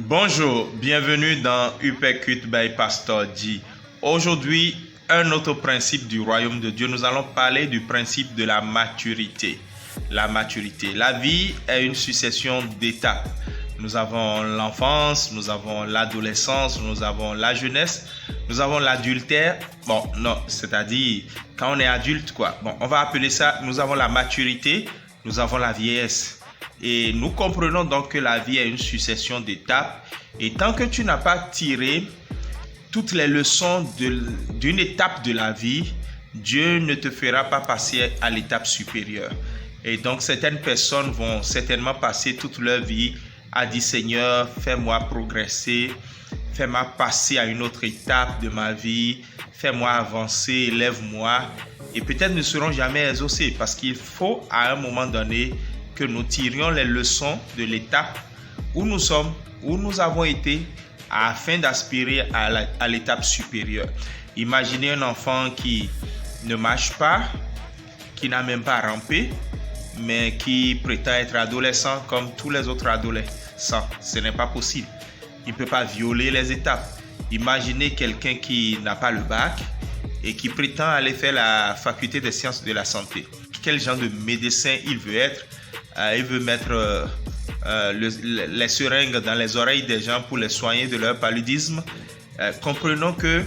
Bonjour, bienvenue dans Uppercut by Pastor G. Aujourd'hui, un autre principe du royaume de Dieu. Nous allons parler du principe de la maturité. La maturité. La vie est une succession d'étapes. Nous avons l'enfance, nous avons l'adolescence, nous avons la jeunesse, nous avons l'adultère. C'est-à-dire quand on est adulte, on va appeler ça, nous avons la maturité, nous avons la vieillesse. Et nous comprenons donc que la vie est une succession d'étapes. Et tant que tu n'as pas tiré toutes les leçons d'une étape de la vie, Dieu ne te fera pas passer à l'étape supérieure. Et donc certaines personnes vont certainement passer toute leur vie à dire Seigneur, fais-moi progresser, fais-moi passer à une autre étape de ma vie, fais-moi avancer, élève-moi. Et peut-être ne seront jamais exaucés parce qu'il faut à un moment donné que nous tirions les leçons de l'étape où nous sommes, où nous avons été, afin d'aspirer à l'étape supérieure. Imaginez un enfant qui ne marche pas, qui n'a même pas rampé, mais qui prétend être adolescent comme tous les autres adolescents. Ce n'est pas possible. Il ne peut pas violer les étapes. Imaginez quelqu'un qui n'a pas le bac et qui prétend aller faire la faculté des sciences de la santé. Quel genre de médecin il veut être? Il veut mettre les seringues dans les oreilles des gens pour les soigner de leur paludisme. Comprenons que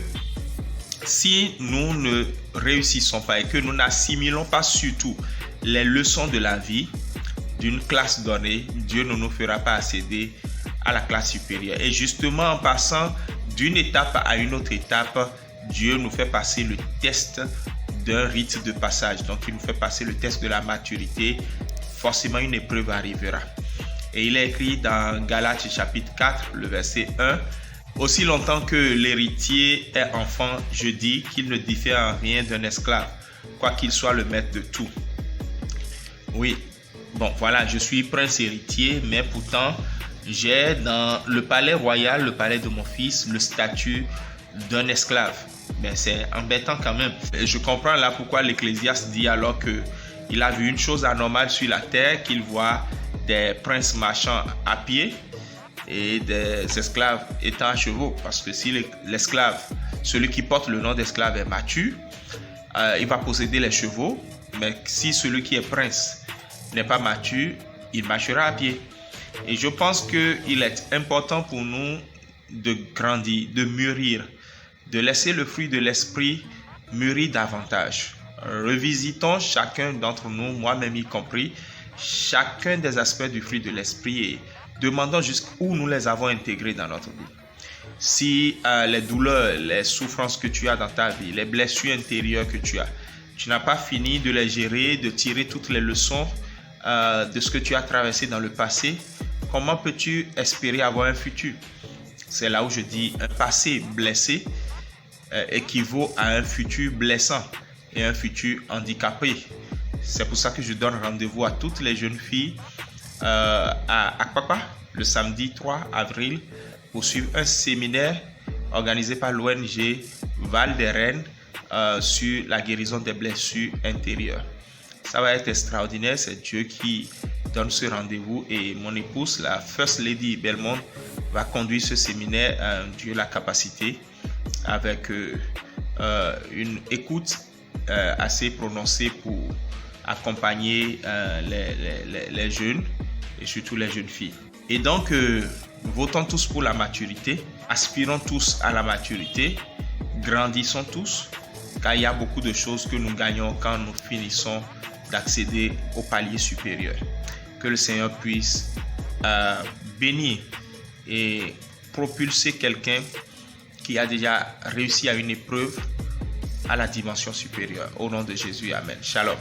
si nous ne réussissons pas et que nous n'assimilons pas surtout les leçons de la vie d'une classe donnée, Dieu ne nous fera pas accéder à la classe supérieure. Et justement, en passant d'une étape à une autre étape, Dieu nous fait passer le test d'un rite de passage. Donc, il nous fait passer le test de la maturité. Forcément, une épreuve arrivera. Et il est écrit dans Galates chapitre 4, le verset 1. Aussi longtemps que l'héritier est enfant, je dis qu'il ne diffère en rien d'un esclave, quoiqu'il soit le maître de tout. Oui, je suis prince héritier, mais pourtant, j'ai dans le palais royal, le palais de mon fils, le statut d'un esclave. Mais c'est embêtant quand même. Et je comprends là pourquoi l'Ecclésiaste dit alors qu'il a vu une chose anormale sur la terre, qu'il voit des princes marchant à pied et des esclaves étant à chevaux. Parce que si l'esclave, celui qui porte le nom d'esclave est mature, il va posséder les chevaux. Mais si celui qui est prince n'est pas mature, il marchera à pied. Et je pense qu'il est important pour nous de grandir, de mûrir, de laisser le fruit de l'esprit mûrir davantage. Revisitons chacun d'entre nous, moi-même y compris, chacun des aspects du fruit de l'esprit et demandons jusqu'où nous les avons intégrés dans notre vie. Si les douleurs, les souffrances que tu as dans ta vie, les blessures intérieures que tu n'as pas fini de les gérer, de tirer toutes les leçons de ce que tu as traversé dans le passé, comment peux-tu espérer avoir un futur? C'est là où je dis un passé blessé équivaut à un futur blessant et un futur handicapé. C'est pour ça que je donne rendez-vous à toutes les jeunes filles à Akpakpa le samedi 3 avril pour suivre un séminaire organisé par l'ONG Val des Reines sur la guérison des blessures intérieures. Ça va être extraordinaire, c'est Dieu qui donne ce rendez-vous et mon épouse, la First Lady Belmont, va conduire ce séminaire, Dieu la capacité, avec une écoute assez prononcée pour accompagner les jeunes et surtout les jeunes filles. Et donc, votons tous pour la maturité, aspirons tous à la maturité, grandissons tous, car il y a beaucoup de choses que nous gagnons quand nous finissons d'accéder au palier supérieur. Que le Seigneur puisse bénir et propulser quelqu'un qui a déjà réussi à une épreuve à la dimension supérieure. Au nom de Jésus, Amen. Shalom.